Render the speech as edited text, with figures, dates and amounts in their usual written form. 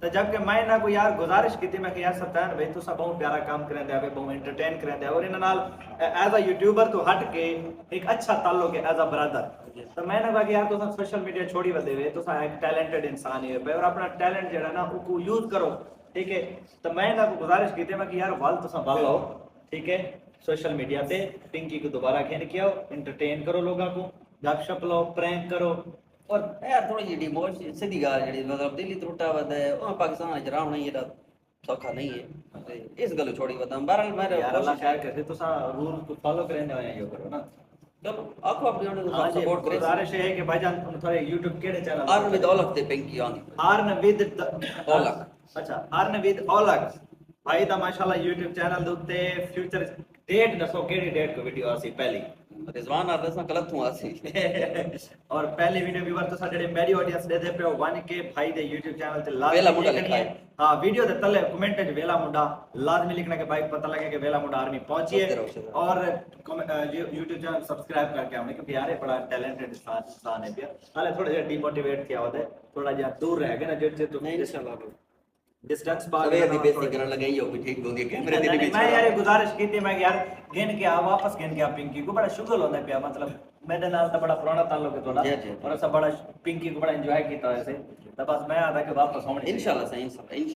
तो जबकि मैं ना को यार गुजारिश की थी मैं कि यार सत्यान भाई तुसा बहुत प्यारा काम करेंदे आवे बहुत एंटरटेन करेंदे और इन नाल एज अ यूट्यूबर तो हट के एक अच्छा ताल्लुक है एज अ ब्रदर तो मैं ना कहा कि यार तुसा सोशल मीडिया छोड़ी वदे वे तुसा एक टैलेंटेड इंसान है भाई और अपना टैलेंट जेड़ा ना उसको यूज करो ठीक है। तो मैं ना को गुजारिश की थी मैं कि यार वाल तुसा वाल लो ठीक है सोशल मीडिया पे पिंकी को दोबारा घेन के आओ एंटरटेन करो लोगों को गपशप लो प्रैंक करो। और यार थोड़ी जी डिमोशन सीधी गाल जी मतलब दिल्ली त्रुटा वद है और पाकिस्तान च रहना ये सौखा नहीं है ते इस गल छोड़ी वद बहरहाल मेरा यार अल्लाह कोशिश खैर है करे तुसा रूल को फॉलो करेंदे हो यो करो ना। चलो आखो अपने उन्हें तो हाँ सब जी सपोर्ट करे गुजारिश है कि भाईजान तुम थोड़े YouTube केड़े channel earn with all of the Pinky आंदी अर्न विद औलख अच्छा अर्न विद औलख भाई दा माशाल्लाह YouTube चैनल दे उत्ते फ्यूचर डेट दसो केड़ी डेट को वीडियो आसी पहली रिजवान आदे सा गलत हुआ सी और पहली वीडियो व्यूअर तो साडे मेरी ऑडियंस दे दे पे 1K भाई दे YouTube चैनल ते वेला लाजमी मुंडा लिखनी लिखा है। है हां वीडियो दे तले कमेंट में वेला मुंडा लाजमी लिखना के भाई पता लगे कि वेला मुंडा आर्मी पहुंची है और YouTube चैनल सब्सक्राइब करके हमने क्योंकि यार ये बड़ा टैलेंटेड इंसान है भैया हाले थोड़ा जिहा डिमोटिवेट किया होता है थोड़ा जिहा दूर रह गया ना जो तुम नहीं इंशाल्लाह डिस्टेंस पा सवेर दी बेइज्जती करन लगे यो भी ठीक होंदी कैमरे दी नहीं, बीच मैं यार ये गुजारिश की थी मैं कि यार गिन के आ वापस गिन के आ पिंकी को बड़ा शुगर होता है मतलब मेरे नाल तो बड़ा पुराना ताल्लुक है थोड़ा जी। और ऐसा बड़ा पिंकी को बड़ा एंजॉय किया वैसे तो बस मैं आदा के वापस होने इंशाल्लाह सही इंशाल्लाह